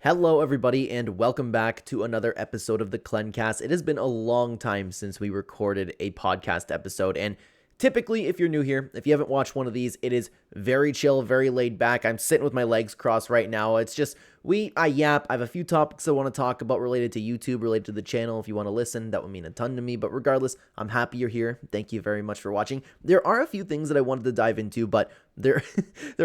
Hello everybody and welcome back to another episode of the Clencast. It has been a long time since we recorded a podcast episode, and typically if you're new here, if you haven't watched one of these, it is very chill, very laid back. I'm sitting with my legs crossed right now. It's just, I yap. I have a few topics I want to talk about related to YouTube, related to the channel. If you want to listen, that would mean a ton to me, but regardless, I'm happy you're here. Thank you very much for watching. There are a few things that I wanted to dive into, but there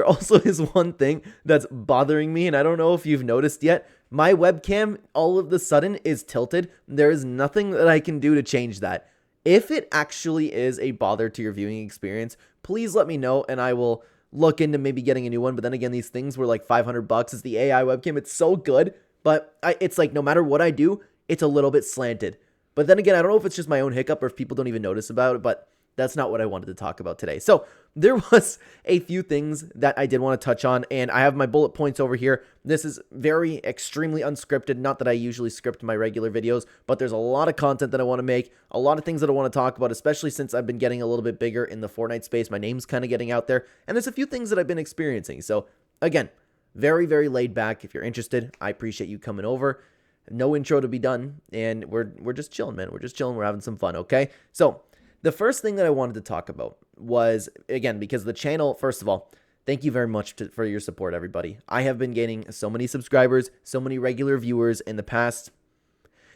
also is one thing that's bothering me, and I don't know if you've noticed yet. My webcam all of the sudden is tilted. There is nothing that I can do to change that. If it actually is a bother to your viewing experience, please let me know and I will look into maybe getting a new one. But then again, these things were like $500. It's the AI webcam. It's so good, but it's like no matter what I do, it's a little bit slanted. But then again, I don't know if it's just my own hiccup or if people don't even notice about it, but that's not what I wanted to talk about today. So there was a few things that I did want to touch on, and I have my bullet points over here. This is very extremely unscripted. Not that I usually script my regular videos, but there's a lot of content that I want to make, a lot of things that I want to talk about, especially since I've been getting a little bit bigger in the Fortnite space. My name's kind of getting out there, and there's a few things that I've been experiencing. So again, very, very laid back. If you're interested, I appreciate you coming over. No intro to be done, and we're just chilling, man. We're just chilling. We're having some fun, okay? So the first thing that I wanted to talk about was, again, because the channel, first of all, thank you very much for your support, everybody. I have been gaining so many subscribers, so many regular viewers in the past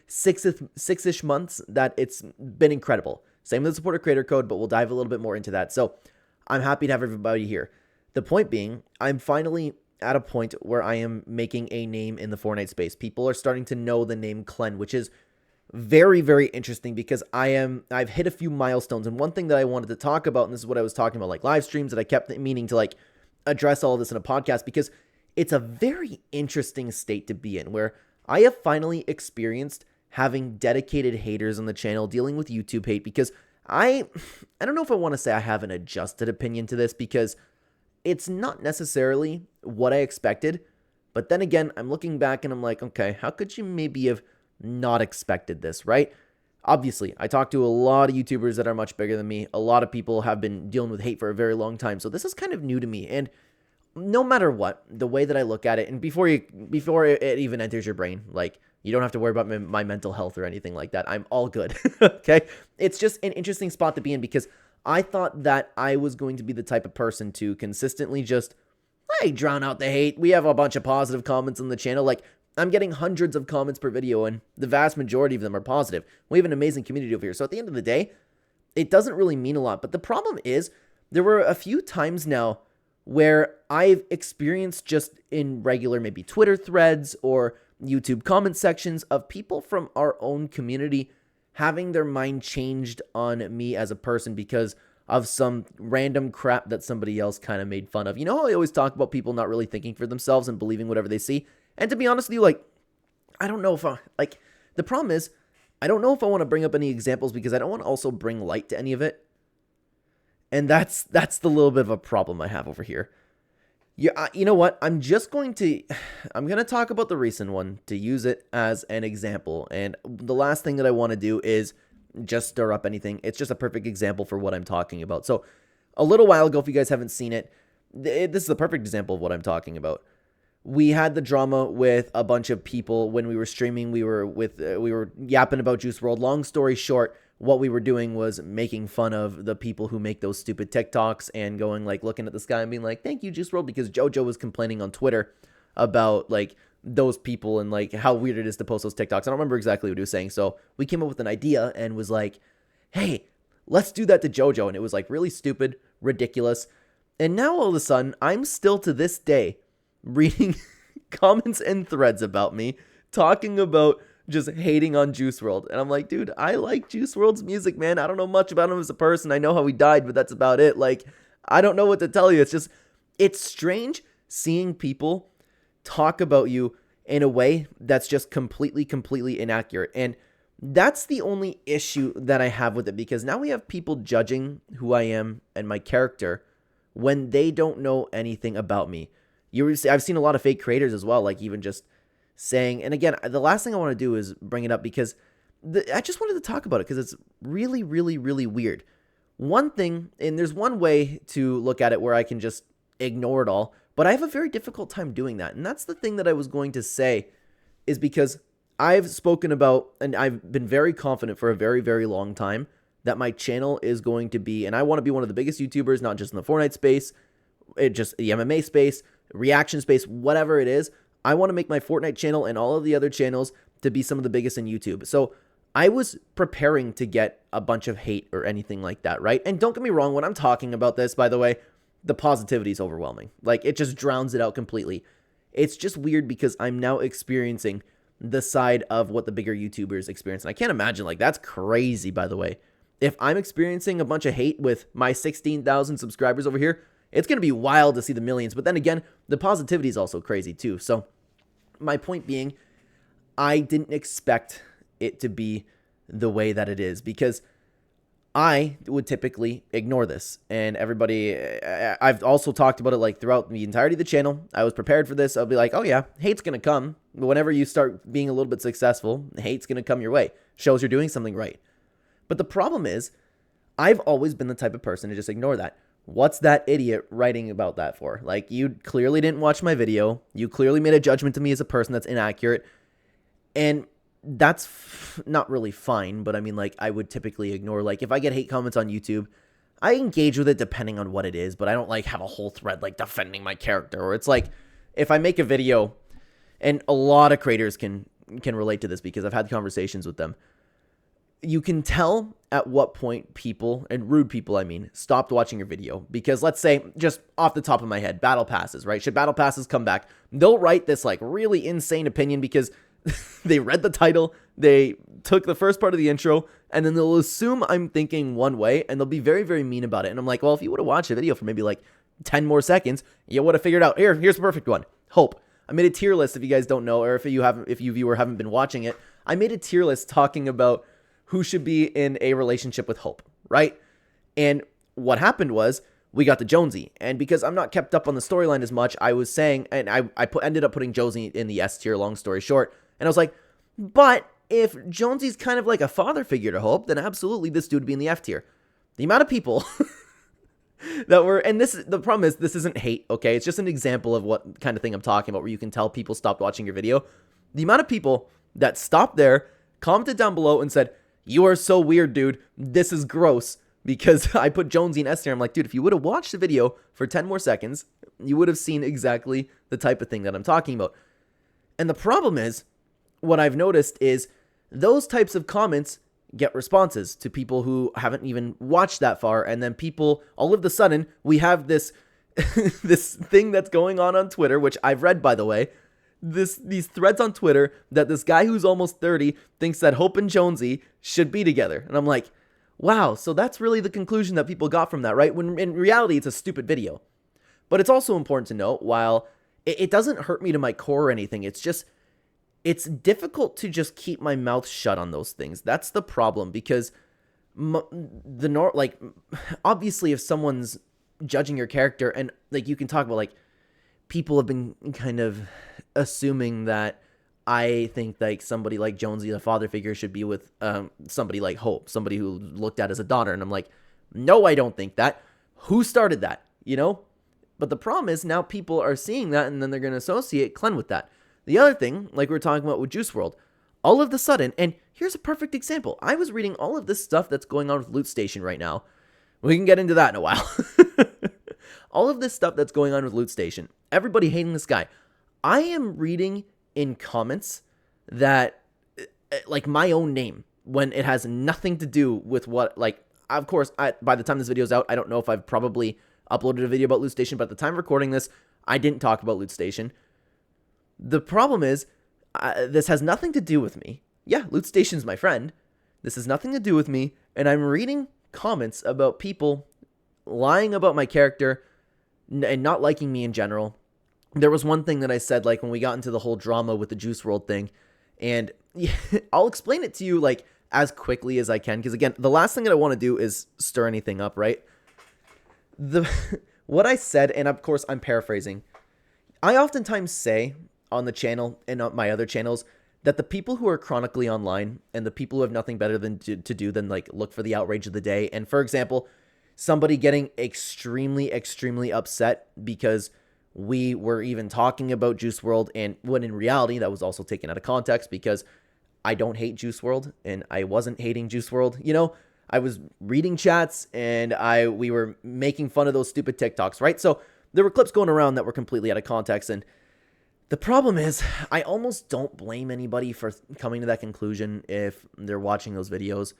six-ish months that it's been incredible. Same with the supporter creator code, but we'll dive a little bit more into that. So I'm happy to have everybody here. The point being, I'm finally at a point where I am making a name in the Fortnite space. People are starting to know the name Clen, which is very, very interesting because I've hit a few milestones. And one thing that I wanted to talk about, and this is what I was talking about, like live streams, that I kept meaning to like address all of this in a podcast, because it's a very interesting state to be in, where I have finally experienced having dedicated haters on the channel, dealing with YouTube hate, because I don't know if I want to say I have an adjusted opinion to this, because it's not necessarily what I expected. But then again, I'm looking back and I'm like, okay, how could you maybe have not expected this, right? Obviously, I talk to a lot of YouTubers that are much bigger than me. A lot of people have been dealing with hate for a very long time. So this is kind of new to me. And no matter what, the way that I look at it, and before it even enters your brain, like, you don't have to worry about my mental health or anything like that. I'm all good. Okay? It's just an interesting spot to be in, because I thought that I was going to be the type of person to consistently just, hey, drown out the hate. We have a bunch of positive comments on the channel. Like, I'm getting hundreds of comments per video, and the vast majority of them are positive. We have an amazing community over here. So at the end of the day, it doesn't really mean a lot. But the problem is, there were a few times now where I've experienced, just in regular maybe Twitter threads or YouTube comment sections, of people from our own community having their mind changed on me as a person because of some random crap that somebody else kind of made fun of. You know how I always talk about people not really thinking for themselves and believing whatever they see? And to be honest with you, like, I don't know if the problem is, I don't know if I want to bring up any examples, because I don't want to also bring light to any of it. And that's the little bit of a problem I have over here. Yeah, you know what? I'm going to talk about the recent one to use it as an example. And the last thing that I want to do is just stir up anything. It's just a perfect example for what I'm talking about. So a little while ago, if you guys haven't seen it, this is a perfect example of what I'm talking about. We had the drama with a bunch of people when we were streaming. We were yapping about Juice WRLD. Long story short, what we were doing was making fun of the people who make those stupid TikToks and going, like, looking at the sky and being like, thank you, Juice WRLD, because JoJo was complaining on Twitter about, like, those people and, like, how weird it is to post those TikToks. I don't remember exactly what he was saying. So we came up with an idea and was like, hey, let's do that to JoJo. And it was, like, really stupid, ridiculous. And now all of a sudden, I'm still to this day reading comments and threads about me talking about just hating on Juice WRLD. And I'm like, dude, I like Juice WRLD's music, man. I don't know much about him as a person. I know how he died, but that's about it. Like, I don't know what to tell you. It's strange seeing people talk about you in a way that's just completely inaccurate. And that's the only issue that I have with it, because now we have people judging who I am and my character when they don't know anything about me. I've seen a lot of fake creators as well, like even just saying, and again, the last thing I want to do is bring it up, because I just wanted to talk about it because it's really weird. One thing, and there's one way to look at it where I can just ignore it all, But I have a very difficult time doing that. And that's the thing that I was going to say, is because I've spoken about, and I've been very confident for a very, very long time, that my channel is going to be, and I want to be one of the biggest YouTubers, not just in the Fortnite space, just the MMA space, reaction space, whatever it is. I want to make my Fortnite channel and all of the other channels to be some of the biggest in YouTube. So I was preparing to get a bunch of hate or anything like that, right? And don't get me wrong, when I'm talking about this, by the way, the positivity is overwhelming. Like, it just drowns it out completely. It's just weird because I'm now experiencing the side of what the bigger YouTubers experience. And I can't imagine, like, that's crazy, by the way. If I'm experiencing a bunch of hate with my 16,000 subscribers over here, it's going to be wild to see the millions. But then again, the positivity is also crazy too. So my point being, I didn't expect it to be the way that it is, because I would typically ignore this. And everybody, I've also talked about it like throughout the entirety of the channel. I was prepared for this. I'll be like, oh yeah, hate's going to come. Whenever you start being a little bit successful, hate's going to come your way. Shows you're doing something right. But the problem is, I've always been the type of person to just ignore that. What's that idiot writing about that for? Like, you clearly didn't watch my video. You clearly made a judgment to me as a person that's inaccurate. And that's not really fine, but I mean, like, I would typically ignore, like, if I get hate comments on YouTube, I engage with it depending on what it is, but I don't, like, have a whole thread, like, defending my character. Or it's like, if I make a video, and a lot of creators can relate to this because I've had conversations with them, you can tell at what point people, and rude people I mean, stopped watching your video. Because let's say, just off the top of my head, battle passes, right? Should battle passes come back? They'll write this, like, really insane opinion because they read the title, they took the first part of the intro, and then they'll assume I'm thinking one way, and they'll be very, very mean about it. And I'm like, well, if you would have watched the video for maybe like 10 more seconds, you would have figured out, here's the perfect one. Hope. I made a tier list, if you guys don't know, or if you viewer haven't been watching it, I made a tier list talking about who should be in a relationship with Hope, right? And what happened was, we got to Jonesy, and because I'm not kept up on the storyline as much, I was saying, and I ended up putting Jonesy in the S tier, long story short, and I was like, but if Jonesy's kind of like a father figure to Hope, then absolutely this dude would be in the F tier. The amount of people that were, and the problem is, this isn't hate, okay? It's just an example of what kind of thing I'm talking about, where you can tell people stopped watching your video. The amount of people that stopped there, commented down below, and said, you are so weird, dude. This is gross. Because I put Jonesy in S tier. I'm like, dude, if you would have watched the video for 10 more seconds, you would have seen exactly the type of thing that I'm talking about. And the problem is, what I've noticed is, those types of comments get responses to people who haven't even watched that far. And then people, all of a sudden, we have this, this thing that's going on Twitter, which I've read, by the way. These threads on Twitter that this guy who's almost 30 thinks that Hope and Jonesy should be together. And I'm like, wow, so that's really the conclusion that people got from that, right? When in reality, it's a stupid video. But it's also important to note, while it doesn't hurt me to my core or anything, it's just, it's difficult to just keep my mouth shut on those things. That's the problem, because obviously if someone's judging your character, and like, you can talk about, like, people have been kind of assuming that I think like somebody like Jonesy, the father figure, should be with somebody like Hope, somebody who looked at as a daughter. And I'm like, no, I don't think that. Who started that? You know? But the problem is, now people are seeing that, and then they're going to associate Clen with that. The other thing, like we were talking about with Juice WRLD, all of the sudden, and here's a perfect example. I was reading all of this stuff that's going on with Loot Station right now. We can get into that in a while. All of this stuff that's going on with Loot Station. Everybody hating this guy. I am reading in comments that, like, my own name, when it has nothing to do with what, like, of course, by the time this video's out, I don't know if I've probably uploaded a video about Loot Station, but at the time of recording this, I didn't talk about Loot Station. The problem is, this has nothing to do with me. Yeah, Loot Station's my friend. This has nothing to do with me, and I'm reading comments about people lying about my character and not liking me in general. There was one thing that I said, like, when we got into the whole drama with the Juice WRLD thing, and I'll explain it to you, like, as quickly as I can, because, again, the last thing that I want to do is stir anything up, right? What I said, and of course I'm paraphrasing, I oftentimes say on the channel and on my other channels that the people who are chronically online and the people who have nothing better than to do than, like, look for the outrage of the day, and, for example, somebody getting extremely, extremely upset because we were even talking about Juice World, and when in reality that was also taken out of context because I don't hate Juice World and I wasn't hating Juice World. You know, I was reading chats and we were making fun of those stupid TikToks, right? So there were clips going around that were completely out of context, and the problem is I almost don't blame anybody for coming to that conclusion if they're watching those videos,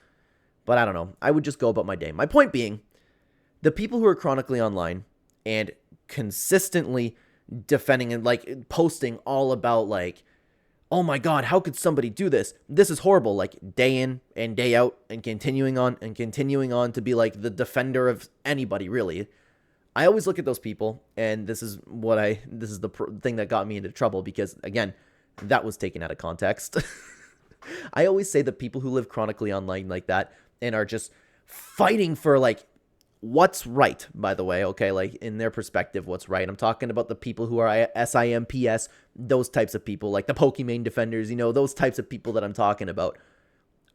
but I don't know. I would just go about my day. My point being, the people who are chronically online and consistently defending and like posting all about like, oh my God, how could somebody do this? This is horrible. Like day in and day out and continuing on to be like the defender of anybody, really. I always look at those people, and this is the thing that got me into trouble because, again, that was taken out of context. I always say the people who live chronically online like that and are just fighting for like what's right, by the way, okay, like in their perspective, what's right. I'm talking about the people who are SIMPS, those types of people, like the Pokemon defenders, you know, those types of people that I'm talking about.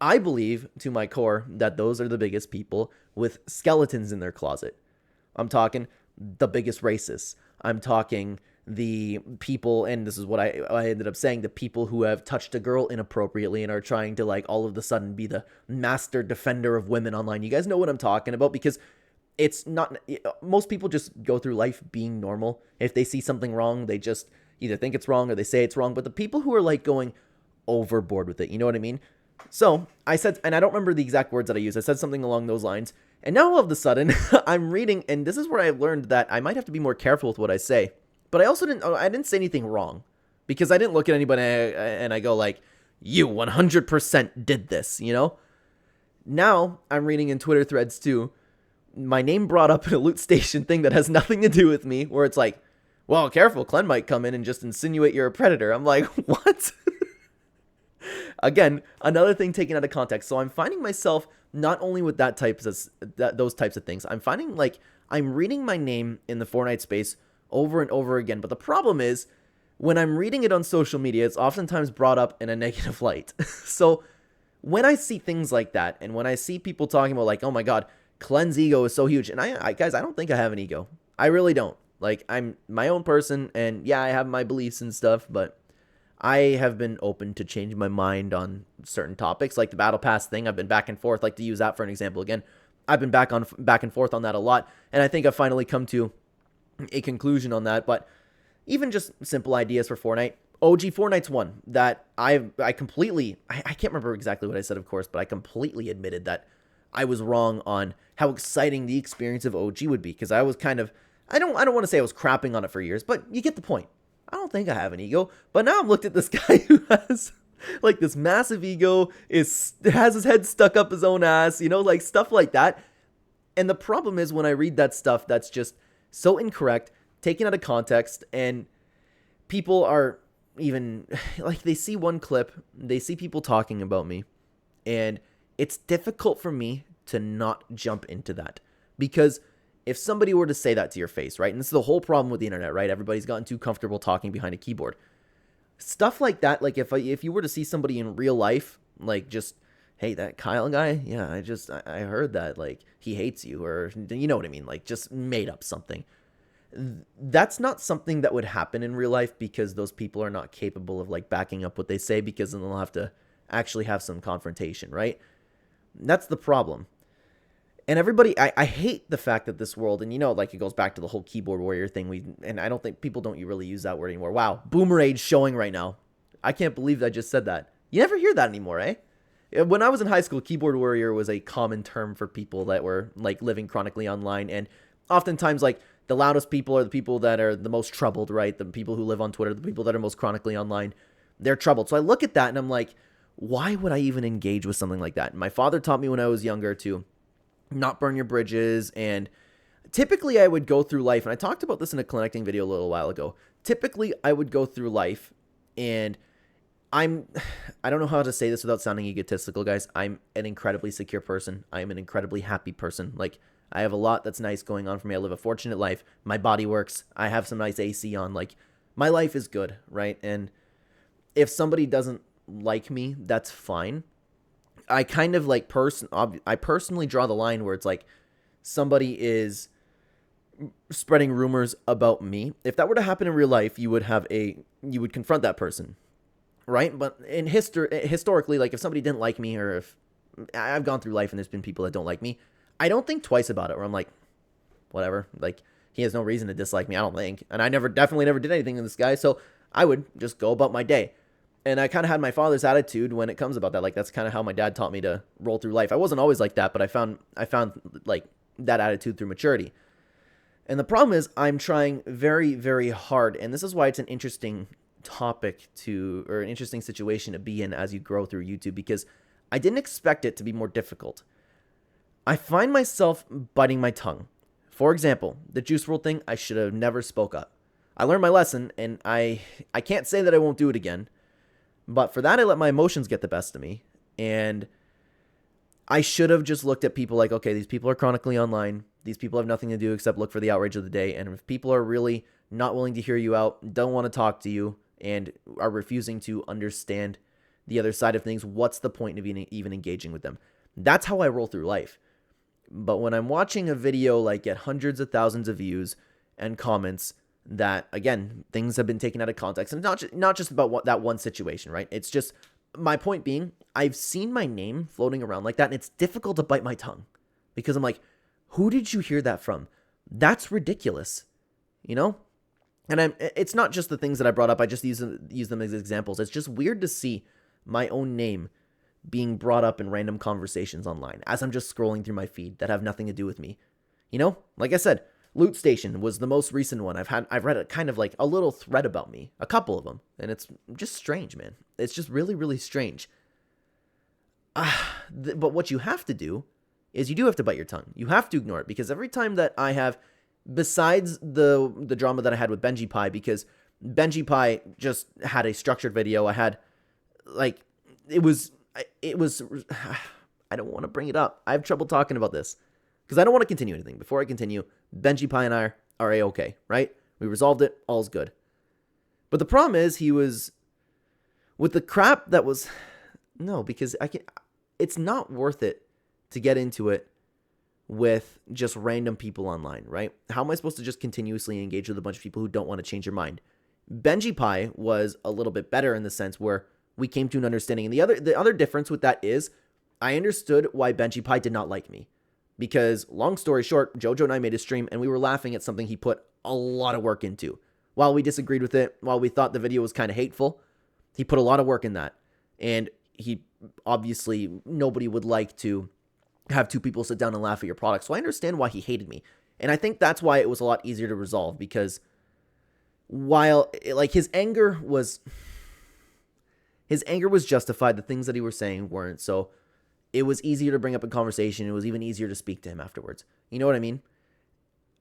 I believe to my core that those are the biggest people with skeletons in their closet. I'm talking the biggest racists. I'm talking the people, and this is what I ended up saying, the people who have touched a girl inappropriately and are trying to like all of a sudden be the master defender of women online. You guys know what I'm talking about because it's not, most people just go through life being normal. If they see something wrong, they just either think it's wrong or they say it's wrong. But the people who are like going overboard with it, you know what I mean? So I said, and I don't remember the exact words that I used. I said something along those lines. And now all of a sudden I'm reading, and this is where I learned that I might have to be more careful with what I say. But I didn't say anything wrong because I didn't look at anybody and I go like, you 100% did this, you know? Now I'm reading in Twitter threads too, my name brought up in a loot station thing that has nothing to do with me, where it's like, well, careful, Clen might come in and just insinuate you're a predator. I'm like, what? Again, another thing taken out of context. So I'm finding myself not only with those types of things, I'm finding like I'm reading my name in the Fortnite space over and over again. But the problem is when I'm reading it on social media, it's oftentimes brought up in a negative light. So when I see things like that, and when I see people talking about like, oh my God, Clen's ego is so huge. And guys, I don't think I have an ego. I really don't. Like, I'm my own person, and yeah, I have my beliefs and stuff, but I have been open to change my mind on certain topics, like the Battle Pass thing. I've been back and forth, like to use that for an example again. I've been back and forth on that a lot, and I think I've finally come to a conclusion on that. But even just simple ideas for Fortnite. OG Fortnite's one that I can't remember exactly what I said, of course, but I completely admitted that I was wrong on how exciting the experience of OG would be, because I was kind of, I don't want to say I was crapping on it for years, but you get the point. I don't think I have an ego, but now I'm looked at this guy who has like this massive ego, has his head stuck up his own ass, you know, like stuff like that. And the problem is when I read that stuff, that's just so incorrect, taken out of context, and people are even like, they see one clip, they see people talking about me, and it's difficult for me to not jump into that, because if somebody were to say that to your face, right? And this is the whole problem with the internet, right? Everybody's gotten too comfortable talking behind a keyboard. Stuff like that, like if you were to see somebody in real life, like just, hey, that Kyle guy, yeah, I heard that, like, he hates you, or you know what I mean? Like, just made up something. That's not something that would happen in real life, because those people are not capable of like backing up what they say, because then they'll have to actually have some confrontation, right? That's the problem. And everybody, I hate the fact that this world, and you know, like it goes back to the whole keyboard warrior thing. And I don't think people don't really use that word anymore. Wow, boomer age showing right now. I can't believe that I just said that. You never hear that anymore, eh? When I was in high school, keyboard warrior was a common term for people that were like living chronically online. And oftentimes, like, the loudest people are the people that are the most troubled, right? The people who live on Twitter, the people that are most chronically online, they're troubled. So I look at that and I'm like, why would I even engage with something like that? My father taught me when I was younger to not burn your bridges. And typically I would go through life, and I talked about this in a Clennecting video a little while ago. Typically I would go through life, and I don't know how to say this without sounding egotistical, guys. I'm an incredibly secure person. I am an incredibly happy person. Like, I have a lot that's nice going on for me. I live a fortunate life. My body works. I have some nice AC on. Like, my life is good, right? And if somebody doesn't like me, that's fine. I kind of like I personally draw the line where it's like somebody is spreading rumors about me. If that were to happen in real life, you would confront that person, right? But in historically, like if somebody didn't like me, or if I've gone through life and there's been people that don't like me, I don't think twice about it, where I'm like, whatever, like he has no reason to dislike me, I don't think. And I definitely never did anything to this guy, so I would just go about my day. And I kind of had my father's attitude when it comes about that. Like that's kind of how my dad taught me to roll through life. I wasn't always like that, but I found like that attitude through maturity. And the problem is I'm trying very, very hard, and this is why it's an interesting topic or an interesting situation to be in as you grow through YouTube, because I didn't expect it to be more difficult. I find myself biting my tongue. For example, the Juice WRLD thing, I should have never spoke up. I learned my lesson, and I can't say that I won't do it again, but for that I let my emotions get the best of me, and I should have just looked at people like, okay, these people are chronically online. These people have nothing to do except look for the outrage of the day. And if people are really not willing to hear you out, don't want to talk to you, and are refusing to understand the other side of things, what's the point of even engaging with them? That's how I roll through life. But when I'm watching a video like get hundreds of thousands of views and comments that, again, things have been taken out of context, and not just about that one situation, right? It's just, my point being, I've seen my name floating around like that, and it's difficult to bite my tongue because I'm like, who did you hear that from? That's ridiculous, you know? And it's not just the things that I brought up. I just use them as examples. It's just weird to see my own name being brought up in random conversations online as I'm just scrolling through my feed that have nothing to do with me. You know, like I said, Loot Station was the most recent one. I've read a kind of like a little thread about me, a couple of them, and it's just strange, man. It's just really, really strange. But what you have to do is you do have to bite your tongue. You have to ignore it, because every time that I have, besides the drama that I had with Benji Pie, because Benji Pie just had a structured video. I had like, it was I don't want to bring it up. I have trouble talking about this because I don't want to continue anything. Before I continue, Benji Pie and I are A-okay, right? We resolved it. All's good. But the problem is he was with the crap that was, no, because it's not worth it to get into it with just random people online, right? How am I supposed to just continuously engage with a bunch of people who don't want to change their mind? Benji Pie was a little bit better in the sense where we came to an understanding. And the other difference with that is I understood why Benji Pie did not like me. Because, long story short, Jojo and I made a stream and we were laughing at something he put a lot of work into. While we disagreed with it, while we thought the video was kind of hateful, he put a lot of work in that. And he, obviously, nobody would like to have two people sit down and laugh at your product. So I understand why he hated me. And I think that's why it was a lot easier to resolve, because while, like, his anger was justified, the things that he was saying weren't. So it was easier to bring up in conversation. It was even easier to speak to him afterwards. You know what I mean?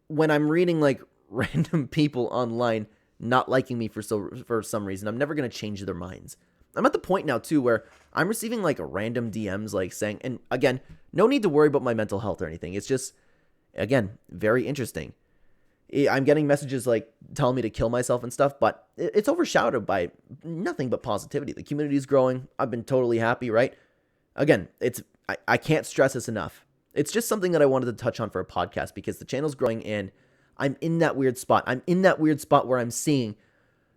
When I'm reading, like, random people online not liking me for some reason, I'm never going to change their minds. I'm at the point now, too, where I'm receiving, like, random DMs, like, saying, and again, no need to worry about my mental health or anything. It's just, again, very interesting. I'm getting messages, like, telling me to kill myself and stuff, but it's overshadowed by nothing but positivity. The community is growing. I've been totally happy, right? Again, I can't stress this enough. It's just something that I wanted to touch on for a podcast, because the channel's growing and I'm in that weird spot. I'm in that weird spot where I'm seeing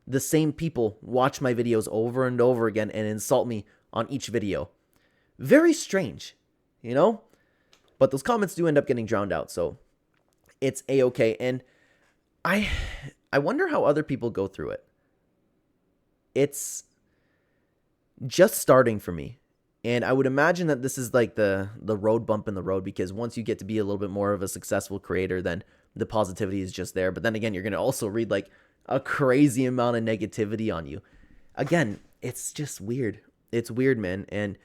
the same people watch my videos over and over again and insult me on each video. Very strange, you know? But those comments do end up getting drowned out, so it's A-okay. And I wonder how other people go through it. It's just starting for me. And I would imagine that this is like the road bump in the road, because once you get to be a little bit more of a successful creator, then the positivity is just there. But then again, you're going to also read like a crazy amount of negativity on you. Again, it's just weird. It's weird, man. And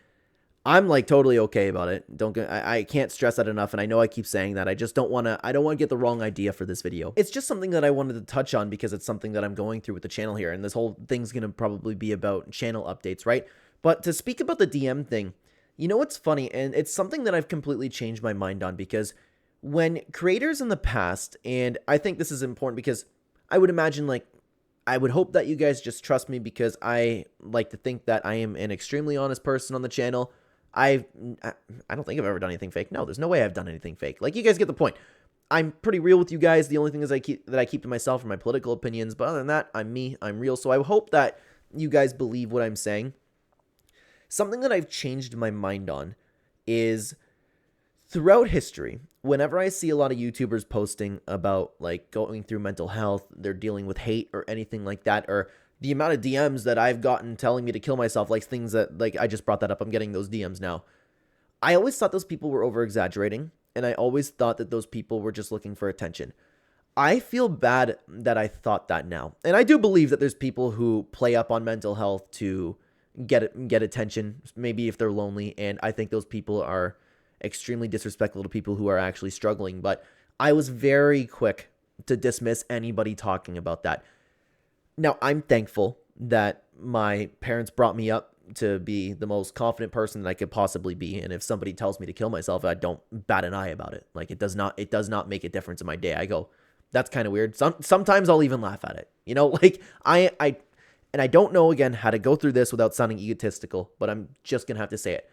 I'm like totally okay about it. I can't stress that enough. And I know I keep saying that. I just don't want to get the wrong idea for this video. It's just something that I wanted to touch on because it's something that I'm going through with the channel here. And this whole thing's going to probably be about channel updates, right? But to speak about the DM thing, you know what's funny? And it's something that I've completely changed my mind on, because when creators in the past, and I think this is important because I would imagine, like, I would hope that you guys just trust me, because I like to think that I am an extremely honest person on the channel. I don't think I've ever done anything fake. No, there's no way I've done anything fake. Like, you guys get the point. I'm pretty real with you guys. The only thing is I keep to myself are my political opinions. But other than that, I'm me. I'm real. So I hope that you guys believe what I'm saying. Something that I've changed my mind on is throughout history, whenever I see a lot of YouTubers posting about like going through mental health, they're dealing with hate or anything like that, or the amount of DMs that I've gotten telling me to kill myself, like things that, like I just brought that up, I'm getting those DMs now. I always thought those people were over exaggerating, and I always thought that those people were just looking for attention. I feel bad that I thought that now. And I do believe that there's people who play up on mental health to get attention, maybe if they're lonely, and I think those people are extremely disrespectful to people who are actually struggling. But I was very quick to dismiss anybody talking about that. Now, I'm thankful that my parents brought me up to be the most confident person that I could possibly be. And if somebody tells me to kill myself, I don't bat an eye about it. Like, it does not make a difference in my day. I go, that's kind of weird. Sometimes I'll even laugh at it. You know, like I don't know, again, how to go through this without sounding egotistical, but I'm just going to have to say it.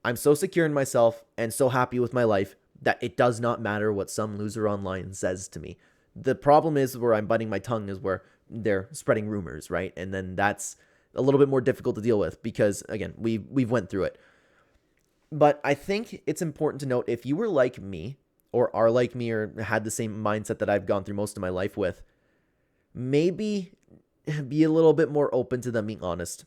I'm so secure in myself and so happy with my life that it does not matter what some loser online says to me. The problem is where I'm biting my tongue is where they're spreading rumors, right? And then that's a little bit more difficult to deal with because, again, we've went through it. But I think it's important to note, if you were like me or are like me or had the same mindset that I've gone through most of my life with, maybe be a little bit more open to them being honest.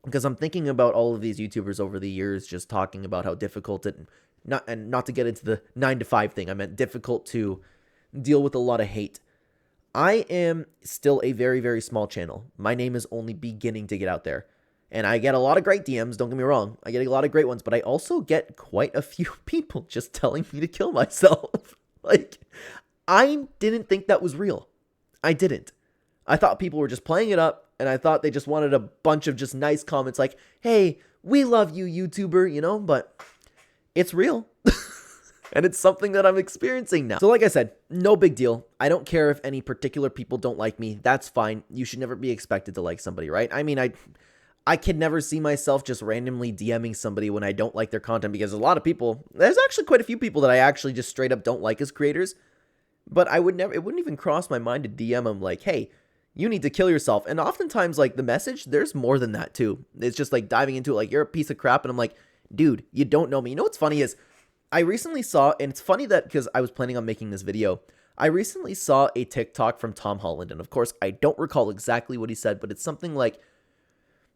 Because I'm thinking about all of these YouTubers over the years just talking about how difficult it, not to get into the 9 to 5 thing, I meant difficult to deal with a lot of hate. I am still a very, very small channel. My name is only beginning to get out there. And I get a lot of great DMs, don't get me wrong. I get a lot of great ones, but I also get quite a few people just telling me to kill myself. Like, I didn't think that was real. I didn't. I thought people were just playing it up, and I thought they just wanted a bunch of just nice comments like, hey, we love you, YouTuber, you know, but it's real. And it's something that I'm experiencing now. So like I said, no big deal. I don't care if any particular people don't like me. That's fine. You should never be expected to like somebody, right? I mean, I could never see myself just randomly DMing somebody when I don't like their content, because a lot of people, there's actually quite a few people that I actually just straight up don't like as creators. But it wouldn't even cross my mind to DM them like, hey, you need to kill yourself. And oftentimes, like, the message, there's more than that too. It's just like diving into it like, you're a piece of crap. And I'm like, dude, you don't know me. You know what's funny is, I recently saw, and it's funny that because I was planning on making this video, I recently saw a TikTok from Tom Holland. And of course, I don't recall exactly what he said, but it's something like,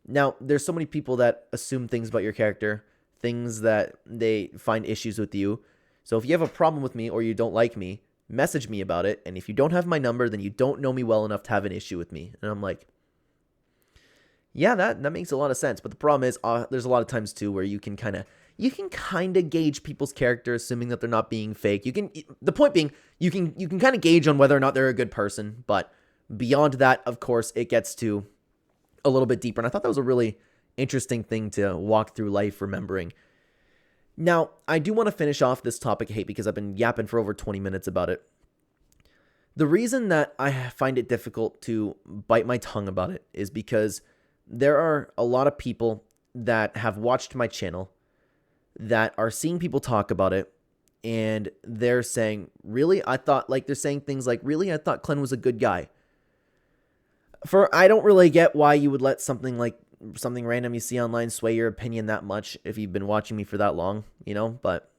now, there's so many people that assume things about your character, things that they find issues with you. So if you have a problem with me or you don't like me, message me about it. And if you don't have my number, then you don't know me well enough to have an issue with me. And I'm like, yeah, that makes a lot of sense. But the problem is, there's a lot of times too where you can kind of gauge people's character, assuming that they're not being fake. The point being, you can kind of gauge on whether or not they're a good person. But beyond that, of course, it gets to a little bit deeper. And I thought that was a really interesting thing to walk through life remembering. Now, I do want to finish off this topic of hate because I've been yapping for over 20 minutes about it. The reason that I find it difficult to bite my tongue about it is because there are a lot of people that have watched my channel that are seeing people talk about it, and they're saying, really? They're saying things like, really? I thought Clen was a good guy. I don't really get why you would let something random you see online sway your opinion that much if you've been watching me for that long, you know, but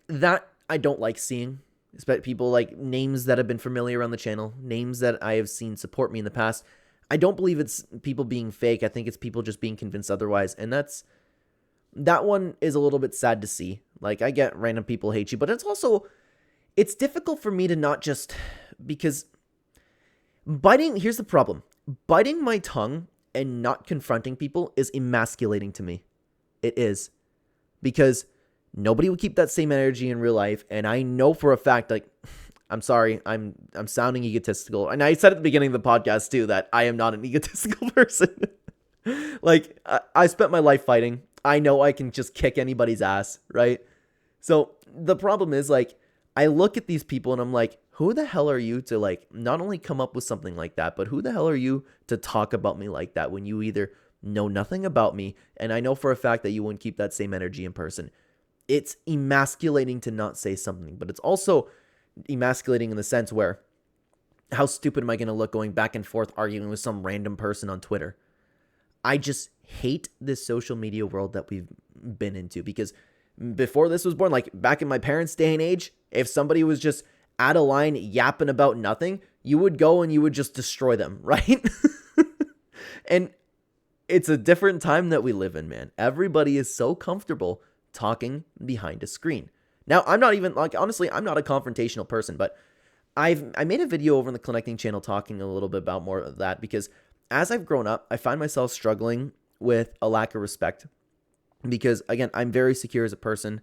that I don't like seeing. Especially people like names that have been familiar on the channel, names that I have seen support me in the past. I don't believe it's people being fake. I think it's people just being convinced otherwise. And that one is a little bit sad to see. Like, I get random people hate you, but it's difficult for me to not just, because here's the problem. Biting my tongue and not confronting people is emasculating to me. It is. Because nobody would keep that same energy in real life. And I know for a fact, like, I'm sorry, I'm sounding egotistical. And I said at the beginning of the podcast too, that I am not an egotistical person. Like, I spent my life fighting. I know I can just kick anybody's ass, right? So the problem is, like, I look at these people and I'm like, who the hell are you to, like, not only come up with something like that, but who the hell are you to talk about me like that when you either know nothing about me, and I know for a fact that you wouldn't keep that same energy in person. It's emasculating to not say something, but it's also emasculating in the sense where how stupid am I going to look going back and forth arguing with some random person on Twitter? I just hate this social media world that we've been into, because before this was born, like back in my parents' day and age, if somebody was just out of line yapping about nothing, you would go and you would just destroy them, right? And it's a different time that we live in, man. Everybody is so comfortable talking behind a screen. Now, I'm not even, like, honestly, I'm not a confrontational person, but I made a video over on the Clennecting Channel talking a little bit about more of that, because as I've grown up, I find myself struggling with a lack of respect, because, again, I'm very secure as a person.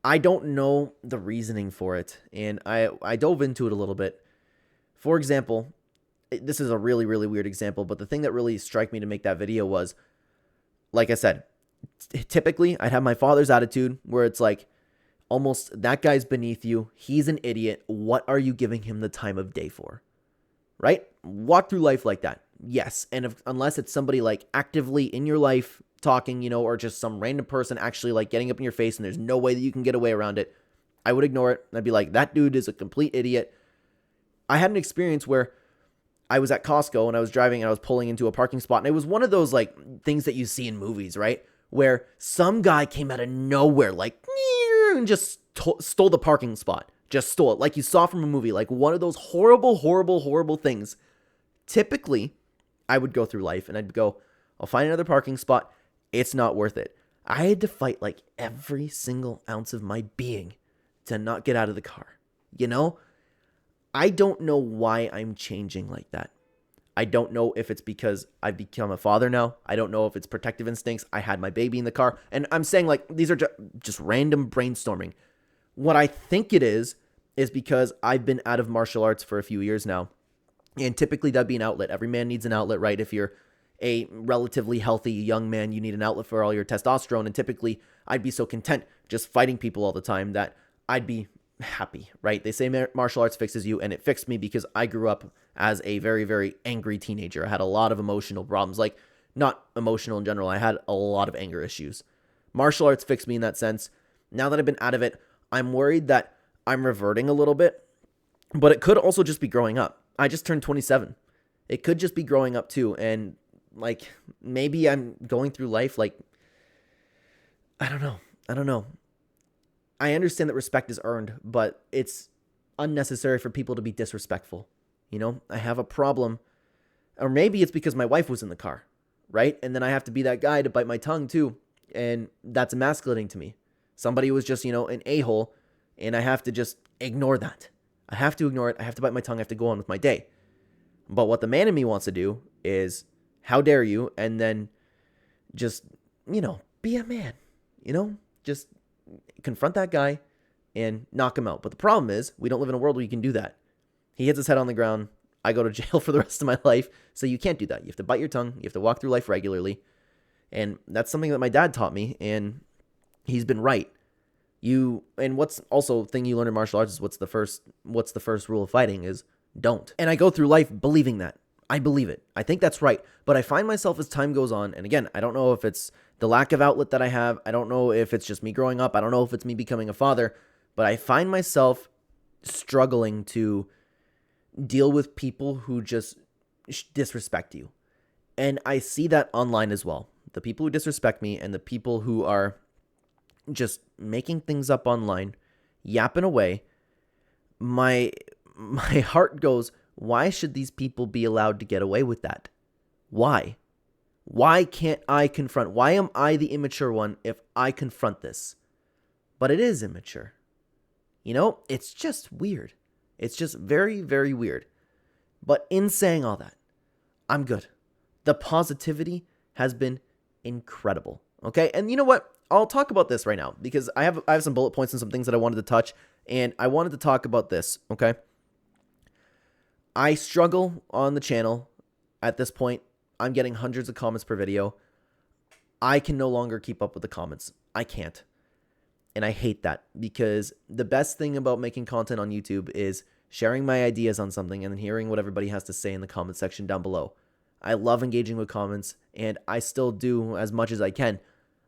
I don't know the reasoning for it, and I dove into it a little bit. For example, this is a really, really weird example, but the thing that really struck me to make that video was, like I said, typically I'd have my father's attitude where it's like, almost, that guy's beneath you. He's an idiot. What are you giving him the time of day for? Right? Walk through life like that. Yes. And unless it's somebody like actively in your life talking, you know, or just some random person actually like getting up in your face and there's no way that you can get away around it, I would ignore it. I'd be like, that dude is a complete idiot. I had an experience where I was at Costco and I was driving and I was pulling into a parking spot, and it was one of those like things that you see in movies, right? Where some guy came out of nowhere, like, and just stole the parking spot. Just stole it, like you saw from a movie, like one of those horrible, horrible, horrible things. Typically, I would go through life and I'd go, I'll find another parking spot. It's not worth it. I had to fight like every single ounce of my being to not get out of the car. You know? I don't know why I'm changing like that. I don't know if it's because I've become a father now. I don't know if it's protective instincts. I had my baby in the car. And I'm saying, like, these are just random brainstorming. What I think it is because I've been out of martial arts for a few years now. And typically that'd be an outlet. Every man needs an outlet, right? If you're a relatively healthy young man, you need an outlet for all your testosterone. And typically I'd be so content just fighting people all the time that I'd be happy, right? They say martial arts fixes you, and it fixed me because I grew up as a very, very angry teenager. I had a lot of emotional problems, like not emotional in general. I had a lot of anger issues. Martial arts fixed me in that sense. Now that I've been out of it, I'm worried that I'm reverting a little bit, but it could also just be growing up. I just turned 27. It could just be growing up too. And like, maybe I'm going through life like, I don't know. I understand that respect is earned, but it's unnecessary for people to be disrespectful. You know, I have a problem, or maybe it's because my wife was in the car, right? And then I have to be that guy to bite my tongue too. And that's emasculating to me. Somebody was just, you know, an a-hole, and I have to just ignore that. I have to ignore it. I have to bite my tongue. I have to go on with my day. But what the man in me wants to do is, how dare you? And then just, you know, be a man, you know, just confront that guy and knock him out. But the problem is, we don't live in a world where you can do that. He hits his head on the ground. I go to jail for the rest of my life. So you can't do that. You have to bite your tongue. You have to walk through life regularly. And that's something that my dad taught me, and he's been right. And what's also thing you learn in martial arts is what's the first rule of fighting is don't. And I go through life believing that. I believe it. I think that's right. But I find myself as time goes on, and again, I don't know if it's the lack of outlet that I have. I don't know if it's just me growing up. I don't know if it's me becoming a father. But I find myself struggling to deal with people who just disrespect you. And I see that online as well. The people who disrespect me and the people who are just making things up online, yapping away. My heart goes, why should these people be allowed to get away with that? Why? Why can't I confront? Why am I the immature one if I confront this? But it is immature. You know, it's just weird. It's just very, very weird. But in saying all that, I'm good. The positivity has been incredible. Okay? And you know what? I'll talk about this right now because I have some bullet points and some things that I wanted to touch, and I wanted to talk about this, okay? I struggle on the channel at this point. I'm getting hundreds of comments per video. I can no longer keep up with the comments. I can't. And I hate that because the best thing about making content on YouTube is sharing my ideas on something and then hearing what everybody has to say in the comment section down below. I love engaging with comments, and I still do as much as I can.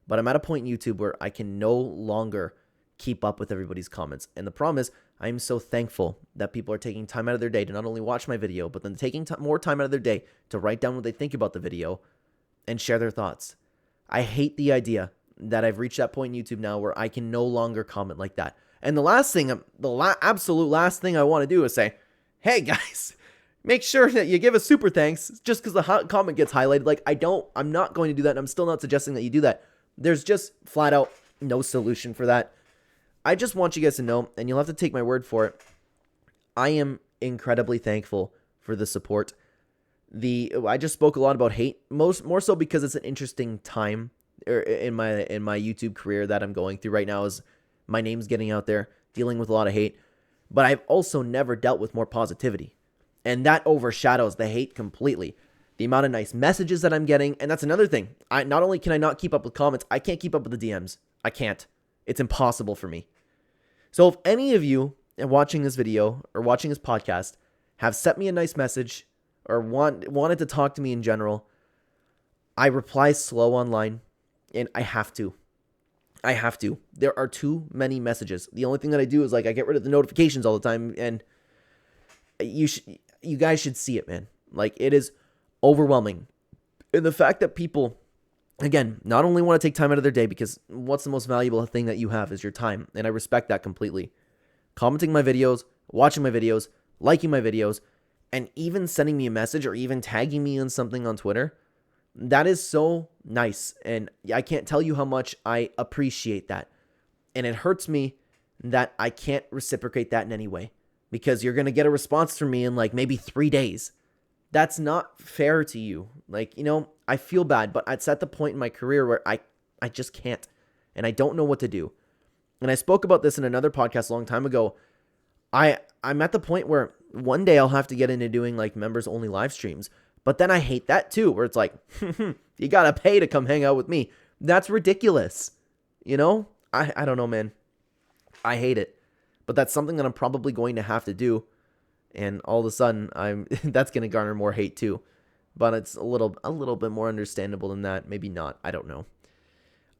But I'm at a point in YouTube where I can no longer keep up with everybody's comments. And the problem is, I'm so thankful that people are taking time out of their day to not only watch my video, but then taking more time out of their day to write down what they think about the video and share their thoughts. I hate the idea that I've reached that point in YouTube now where I can no longer comment like that. And the last thing, absolute last thing I want to do is say, hey guys, make sure that you give a super thanks just because the comment gets highlighted. Like, I'm not going to do that. And I'm still not suggesting that you do that. There's just flat out no solution for that. I just want you guys to know, and you'll have to take my word for it, I am incredibly thankful for the support. I just spoke a lot about hate, more so because it's an interesting time in my YouTube career that I'm going through right now, as my name's getting out there, dealing with a lot of hate. But I've also never dealt with more positivity, and that overshadows the hate completely. The amount of nice messages that I'm getting, and that's another thing. Not only can I not keep up with comments, I can't keep up with the DMs. I can't. It's impossible for me. So if any of you watching this video or watching this podcast have sent me a nice message or wanted to talk to me in general, I reply slow online, and I have to. There are too many messages. The only thing that I do is I get rid of the notifications all the time, and you guys should see it, man. It is overwhelming. And the fact that people, again, not only want to take time out of their day, because what's the most valuable thing that you have is your time, and I respect that completely. Commenting my videos, watching my videos, liking my videos, and even sending me a message or even tagging me on something on Twitter, that is so nice, and I can't tell you how much I appreciate that. And it hurts me that I can't reciprocate that in any way, because you're going to get a response from me in maybe 3 days. That's not fair to you. I feel bad, but it's at the point in my career where I just can't, and I don't know what to do. And I spoke about this in another podcast a long time ago. I'm at the point where one day I'll have to get into doing members only live streams, but then I hate that too, where it's you got to pay to come hang out with me. That's ridiculous. I don't know, man. I hate it, but that's something that I'm probably going to have to do. And all of a sudden, that's going to garner more hate too. But it's a little bit more understandable than that. Maybe not. I don't know.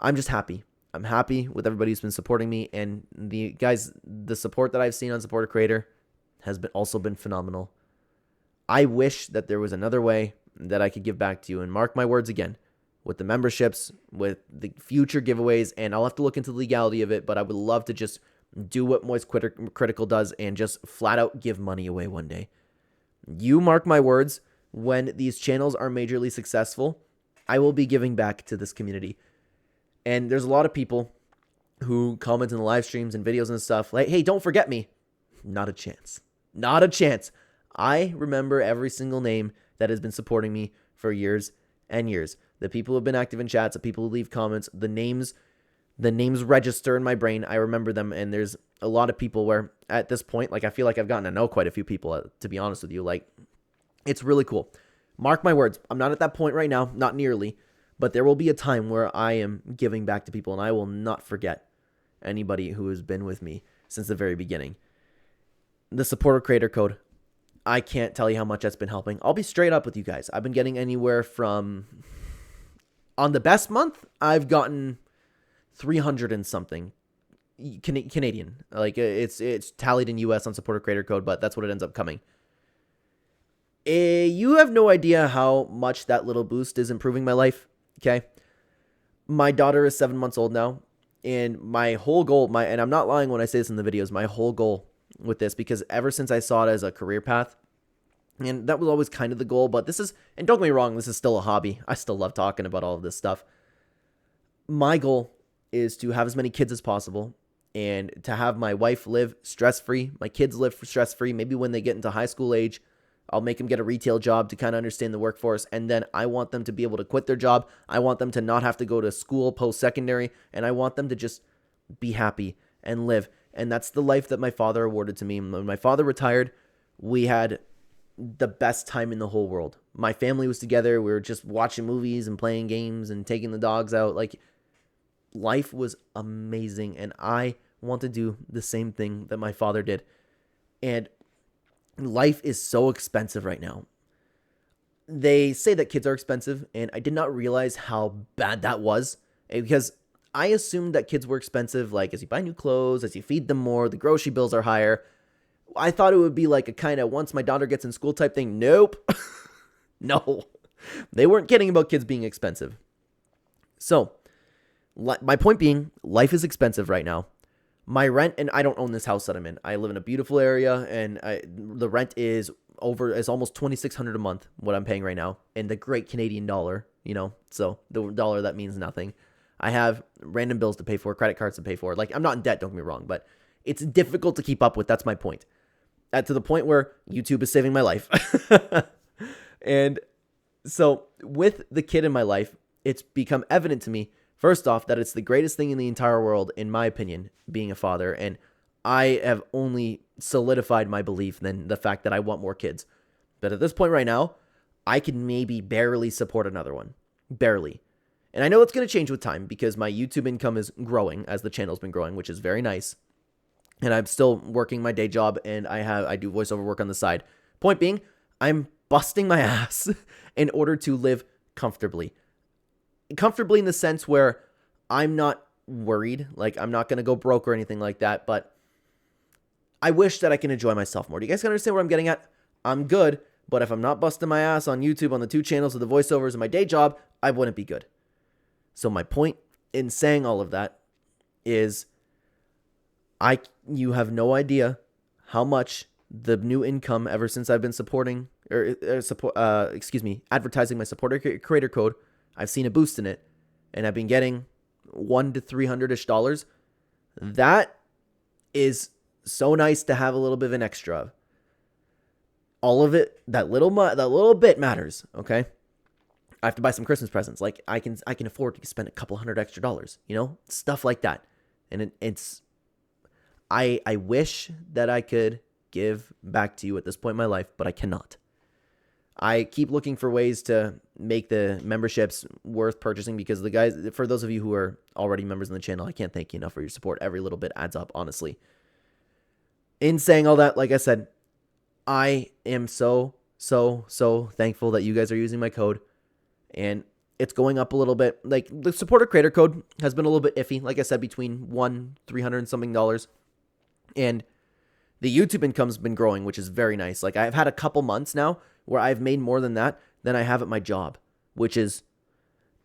I'm just happy. I'm happy with everybody who's been supporting me. And the support that I've seen on Support Creator has also been phenomenal. I wish that there was another way that I could give back to you. And mark my words again, with the memberships, with the future giveaways, and I'll have to look into the legality of it, but I would love to just do what Moist Critical does and just flat out give money away one day. You mark my words, when these channels are majorly successful, I will be giving back to this community. And there's a lot of people who comment in the live streams and videos and stuff hey, don't forget me. Not a chance. Not a chance. I remember every single name that has been supporting me for years and years. The people who have been active in chats, the people who leave comments, the names register in my brain. I remember them, and there's a lot of people where at this point, I feel like I've gotten to know quite a few people, to be honest with you. It's really cool. Mark my words. I'm not at that point right now, not nearly, but there will be a time where I am giving back to people, and I will not forget anybody who has been with me since the very beginning. The supporter creator code, I can't tell you how much that's been helping. I'll be straight up with you guys. I've been getting anywhere from, on the best month, I've gotten 300 and something Canadian. It's tallied in US on supporter creator code, but that's what it ends up coming. You have no idea how much that little boost is improving my life. Okay. My daughter is 7 months old now, and my whole goal, and I'm not lying when I say this in the videos, my whole goal with this, because ever since I saw it as a career path, and that was always kind of the goal, but this is, and don't get me wrong, this is still a hobby. I still love talking about all of this stuff. My goal is to have as many kids as possible, and to have my wife live stress-free, my kids live stress-free. Maybe when they get into high school age, I'll make them get a retail job to kind of understand the workforce, and then I want them to be able to quit their job. I want them to not have to go to school post-secondary, and I want them to just be happy and live. And that's the life that my father awarded to me. When my father retired, we had the best time in the whole world. My family was together. We were just watching movies and playing games and taking the dogs out. Life was amazing, and I want to do the same thing that my father did. And life is so expensive right now. They say that kids are expensive, and I did not realize how bad that was, because I assumed that kids were expensive, like as you buy new clothes, as you feed them more, the grocery bills are higher. I thought it would be like a kind of once my daughter gets in school type thing. Nope. No. They weren't kidding about kids being expensive. So, my point being, life is expensive right now. My rent, and I don't own this house that I'm in. I live in a beautiful area, and the rent is almost $2,600 a month, what I'm paying right now, in the great Canadian dollar, so the dollar that means nothing. I have random bills to pay for, credit cards to pay for. Like, I'm not in debt, don't get me wrong, but it's difficult to keep up with. That's my point. To the point where YouTube is saving my life. And so with the kid in my life, it's become evident to me, first off, that it's the greatest thing in the entire world, in my opinion, being a father. And I have only solidified my belief in the fact that I want more kids. But at this point right now, I can maybe barely support another one. Barely. And I know it's going to change with time because my YouTube income is growing as the channel's been growing, which is very nice. And I'm still working my day job, and I do voiceover work on the side. Point being, I'm busting my ass in order to live comfortably. Comfortably in the sense where I'm not worried, like I'm not going to go broke or anything like that, but I wish that I can enjoy myself more. Do you guys understand what I'm getting at? I'm good, but if I'm not busting my ass on YouTube on the 2 channels of the voiceovers and my day job, I wouldn't be good. So my point in saying all of that is you have no idea how much the new income ever since I've been advertising my supporter creator code, I've seen a boost in it, and I've been getting $100 to $300-ish. That is so nice to have a little bit of an extra of. All of it, that little bit matters, okay? I have to buy some Christmas presents. Like I can afford to spend a couple $100 extra, stuff like that. And I wish that I could give back to you at this point in my life, but I cannot. I keep looking for ways to make the memberships worth purchasing because the guys, for those of you who are already members in the channel, I can't thank you enough for your support. Every little bit adds up, honestly. In saying all that, like I said, I am so thankful that you guys are using my code, and it's going up a little bit. Like the supporter creator code has been a little bit iffy. Like I said, between $300 and something, and the YouTube income's been growing, which is very nice. Like I've had a couple months now where I've made more than that than I have at my job, which is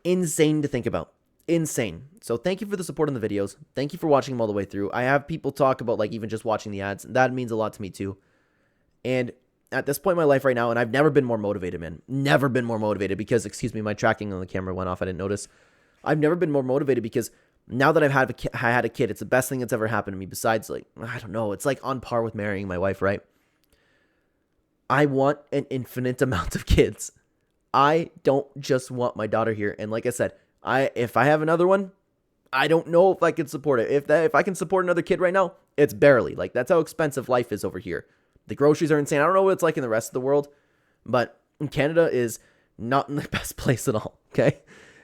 insane to think about. Insane. So thank you for the support on the videos. Thank you for watching them all the way through. I have people talk about like even just watching the ads. That means a lot to me too. And at this point in my life right now, and I've never been more motivated, man. Never been more motivated because, excuse me, my tracking on the camera went off. I didn't notice. I've never been more motivated because now that I had a kid, it's the best thing that's ever happened to me besides, like, I don't know. It's like on par with marrying my wife, right? I want an infinite amount of kids. I don't just want my daughter here. And like I said, if I have another one, I don't know if I can support it. If I can support another kid right now, it's barely. Like, that's how expensive life is over here. The groceries are insane. I don't know what it's like in the rest of the world, but Canada is not in the best place at all, okay?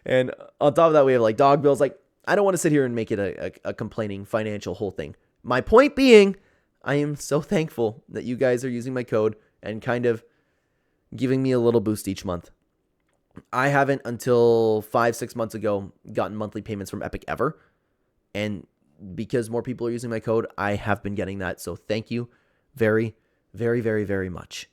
And on top of that, we have like dog bills. Like, I don't want to sit here and make it a complaining financial whole thing. My point being, I am so thankful that you guys are using my code and kind of giving me a little boost each month. I haven't until 5-6 months ago gotten monthly payments from Epic ever. And because more people are using my code, I have been getting that. So thank you very, very, very, very much.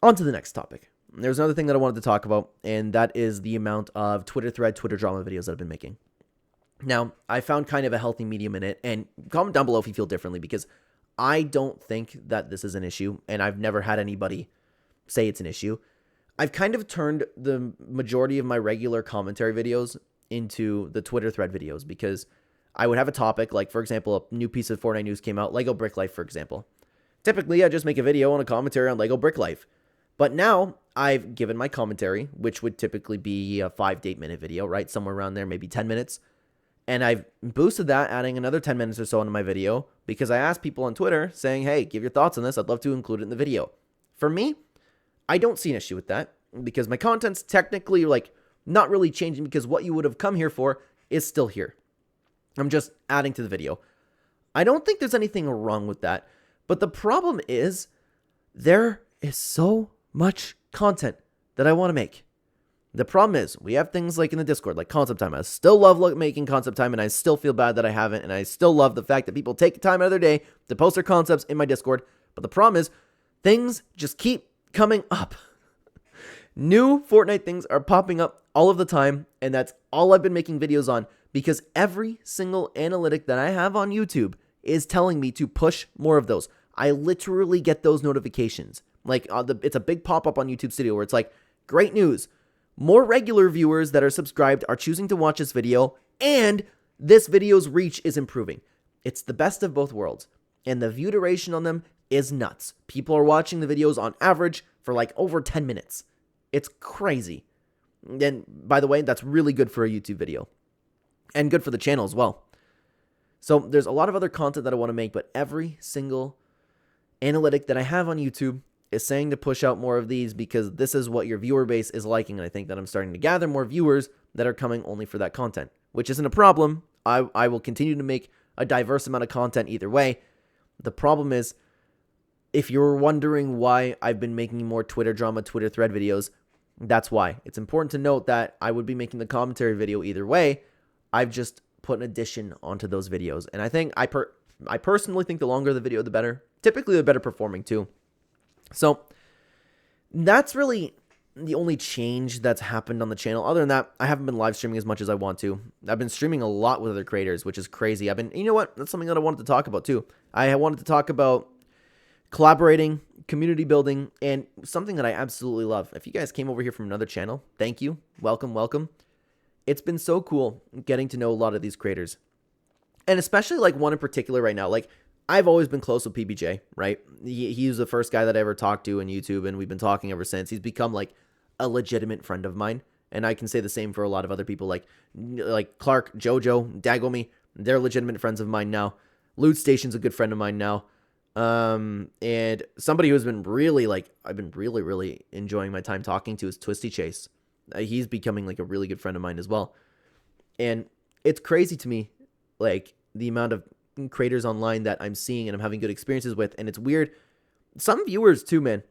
On to the next topic. There's another thing that I wanted to talk about, and that is the amount of Twitter drama videos that I've been making. Now, I found kind of a healthy medium in it, and comment down below if you feel differently, because I don't think that this is an issue, and I've never had anybody say it's an issue. I've kind of turned the majority of my regular commentary videos into the Twitter thread videos, because I would have a topic, like, for example, a new piece of Fortnite news came out, Lego Brick Life, for example. Typically, I just make a video on a commentary on Lego Brick Life. But now, I've given my commentary, which would typically be a 5 to 8 minute video, right? Somewhere around there, maybe 10 minutes. And I've boosted that, adding another 10 minutes or so into my video, because I asked people on Twitter saying, hey, give your thoughts on this. I'd love to include it in the video. For me, I don't see an issue with that, because my content's technically, like, not really changing, because what you would have come here for is still here. I'm just adding to the video. I don't think there's anything wrong with that. But the problem is, there is so much content that I want to make. The problem is we have things like in the Discord, like concept time. I still love making concept time, and I still feel bad that I haven't, and I still love the fact that people take time out of their day to post their concepts in my Discord. But the problem is things just keep coming up. New Fortnite things are popping up all of the time, and that's all I've been making videos on, because every single analytic that I have on YouTube is telling me to push more of those. I literally get those notifications. Like, it's a big pop-up on YouTube Studio where it's like, great news. More regular viewers that are subscribed are choosing to watch this video, and this video's reach is improving. It's the best of both worlds, and the view duration on them is nuts. People are watching the videos on average for like over 10 minutes. It's crazy. And by the way, that's really good for a YouTube video, and good for the channel as well. So there's a lot of other content that I want to make, but every single analytic that I have on YouTube is saying to push out more of these because this is what your viewer base is liking. And I think that I'm starting to gather more viewers that are coming only for that content, which isn't a problem. I will continue to make a diverse amount of content either way. The problem is, if you're wondering why I've been making more Twitter drama, Twitter thread videos, that's why. It's important to note that I would be making the commentary video either way. I've just put an addition onto those videos. And I think I personally think the longer the video, the better. Typically, the better performing too. So that's really the only change that's happened on the channel. Other than that, I haven't been live streaming as much as I want to. I've been streaming a lot with other creators, which is crazy. You know what? That's something that I wanted to talk about too. I wanted to talk about collaborating, community building, and something that I absolutely love. If you guys came over here from another channel, thank you. Welcome, welcome. It's been so cool getting to know a lot of these creators. And especially like one in particular right now. Like, I've always been close with PBJ, right? He was the first guy that I ever talked to in YouTube, and we've been talking ever since. He's become like a legitimate friend of mine, and I can say the same for a lot of other people like Clark, Jojo, Dagomi. They're legitimate friends of mine now. Loot Station's a good friend of mine now. And somebody who's been really I've been really enjoying my time talking to is Twisty Chase. He's becoming like a really good friend of mine as well. And it's crazy to me, like the amount of creators online that I'm seeing and I'm having good experiences with. And it's weird. Some viewers too, man.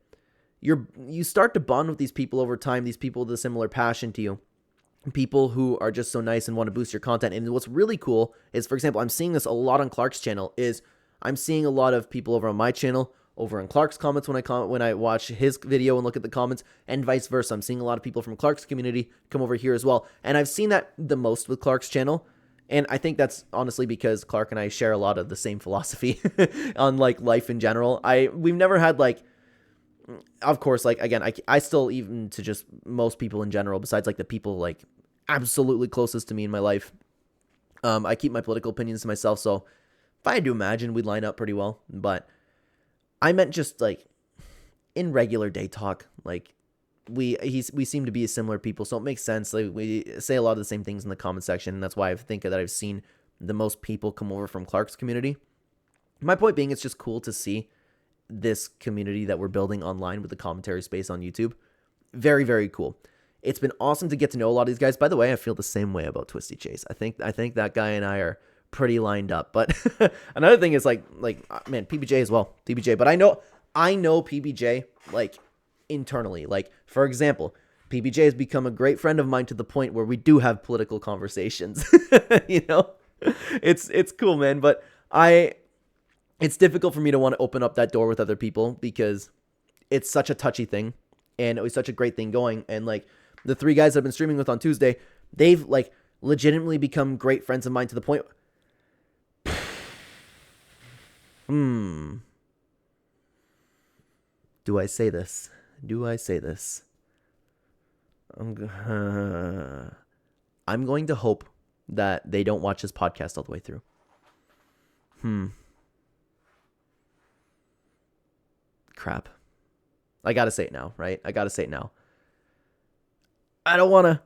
You start to bond with these people over time, these people with a similar passion to you. People who are just so nice and want to boost your content. And what's really cool is, for example, I'm seeing this a lot on Clark's channel, is I'm seeing a lot of people over on my channel, over in Clark's comments when I watch his video and look at the comments, and vice versa. I'm seeing a lot of people from Clark's community come over here as well. And I've seen that the most with Clark's channel. And I think that's honestly because Clark and I share a lot of the same philosophy on like life in general. We've never had like, of course, like again, I still, even to just most people in general, besides like the people like absolutely closest to me in my life, I keep my political opinions to myself. So if I had to imagine, we'd line up pretty well. But I meant just like in regular day talk, like we seem to be similar people, so it makes sense. Like we say a lot of the same things in the comment section, and that's why I think that I've seen the most people come over from Clark's community. My point being, it's just cool to see this community that we're building online with the commentary space on YouTube. Very, very cool. It's been awesome to get to know a lot of these guys. By the way, I feel the same way about Twisty Chase. I think that guy and I are pretty lined up. But another thing is like man, PBJ as well, TBJ. But I know PBJ like internally. Like, for example, PBJ has become a great friend of mine to the point where we do have political conversations. You know, it's cool, man. But it's difficult for me to want to open up that door with other people because it's such a touchy thing, and it was such a great thing going. And like the three guys I've been streaming with on Tuesday, they've like legitimately become great friends of mine to the point. Do I say this? I'm going to hope that they don't watch this podcast all the way through. Crap. I gotta say it now, right? I don't want to.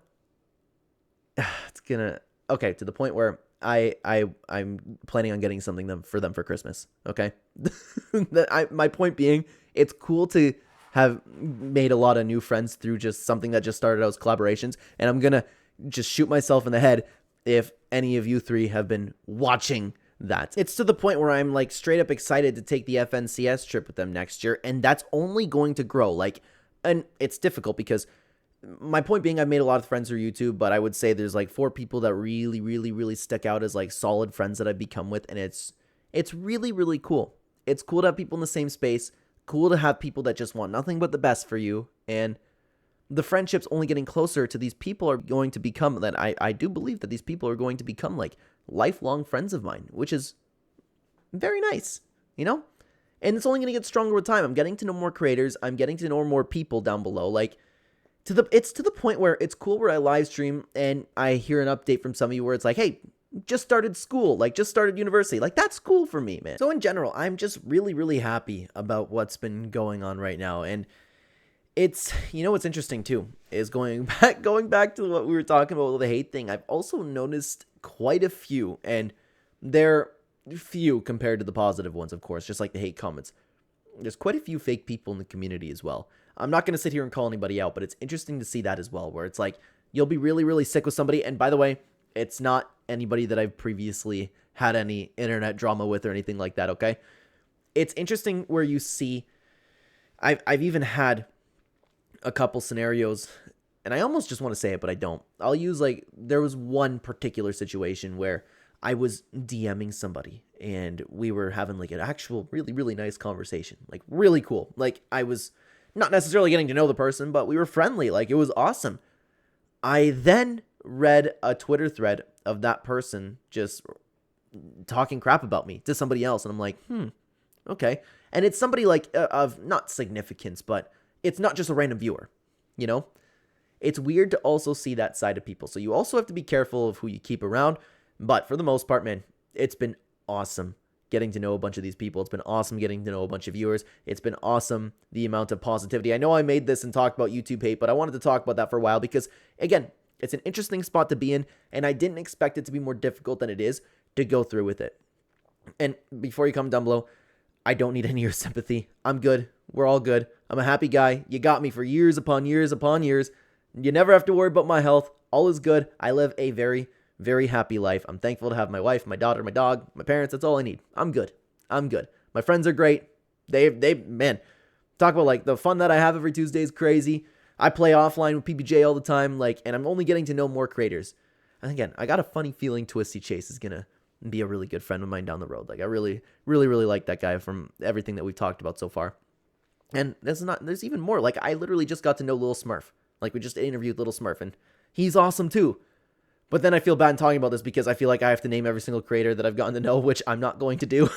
It's gonna. Okay, to the point where I'm planning on getting something for them for Christmas. Okay, my point being, it's cool to have made a lot of new friends through just something that just started out as collaborations, and I'm gonna just shoot myself in the head if any of you three have been watching that. It's to the point where I'm like straight up excited to take the FNCS trip with them next year, and that's only going to grow. Like, and it's difficult because my point being, I've made a lot of friends through YouTube, but I would say there's like 4 people that really stick out as like solid friends that I've become with, and it's really cool. It's cool to have people in the same space, cool to have people that just want nothing but the best for you, and the friendship's only getting closer to these people are going to become, that I do believe that these people are going to become like lifelong friends of mine, which is very nice, you know? And it's only going to get stronger with time. I'm getting to know more creators. I'm getting to know more people down below. Like, it's to the point where it's cool where I live stream and I hear an update from some of you where it's like, hey, just started school, like just started university. Like, that's cool for me, man. So in general, I'm just really happy about what's been going on right now. And it's, you know, what's interesting too is going back to what we were talking about with the hate thing. I've also noticed quite a few, and they're few compared to the positive ones, of course, just like the hate comments. There's quite a few fake people in the community as well. I'm not going to sit here and call anybody out, but it's interesting to see that as well, where it's like, you'll be really sick with somebody. And by the way, it's not anybody that I've previously had any internet drama with or anything like that, okay? It's interesting where you see, I've even had a couple scenarios, and I almost just want to say it, but I don't. I'll use, like, there was one particular situation where I was DMing somebody and we were having like an actual really nice conversation, like really cool. Like, I was not necessarily getting to know the person, but we were friendly. Like, it was awesome. I then read a Twitter thread of that person just talking crap about me to somebody else. And I'm like, okay. And it's somebody like of not significance, but it's not just a random viewer, you know? It's weird to also see that side of people. So you also have to be careful of who you keep around. But for the most part, man, it's been awesome getting to know a bunch of these people. It's been awesome getting to know a bunch of viewers. It's been awesome, the amount of positivity. I know I made this and talked about YouTube hate, but I wanted to talk about that for a while because, again, it's an interesting spot to be in, and I didn't expect it to be more difficult than it is to go through with it. And before you comment down below, I don't need any of your sympathy. I'm good. We're all good. I'm a happy guy. You got me for years upon years upon years. You never have to worry about my health. All is good. I live a very happy life. I'm thankful to have my wife, my daughter, my dog, my parents. That's all I need. I'm good. My friends are great. Man, talk about like the fun that I have every Tuesday is crazy. I play offline with PBJ all the time, like, and I'm only getting to know more creators. And again, I got a funny feeling Twisty Chase is gonna be a really good friend of mine down the road. Like, I really like that guy from everything that we've talked about so far. And there's even more. Like, I literally just got to know Little Smurf. Like, we just interviewed Little Smurf, and he's awesome too. But then I feel bad in talking about this because I feel like I have to name every single creator that I've gotten to know, which I'm not going to do.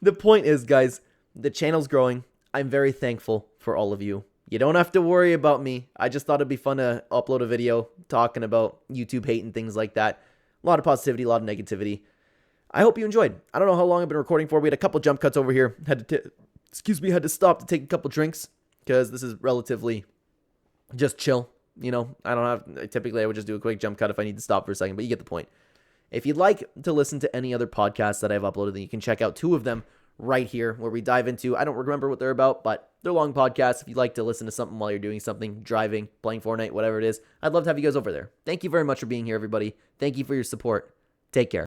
The point is, guys, the channel's growing. I'm very thankful for all of you. You don't have to worry about me. I just thought it'd be fun to upload a video talking about YouTube hate and things like that. A lot of positivity, a lot of negativity. I hope you enjoyed. I don't know how long I've been recording for. We had a couple jump cuts over here. Had to stop to take a couple drinks because this is relatively just chill. You know, typically I would just do a quick jump cut if I need to stop for a second, but you get the point. If you'd like to listen to any other podcasts that I've uploaded, then you can check out 2 of them right here where we dive into, I don't remember what they're about, but they're long podcasts. If you'd like to listen to something while you're doing something, driving, playing Fortnite, whatever it is, I'd love to have you guys over there. Thank you very much for being here, everybody. Thank you for your support. Take care.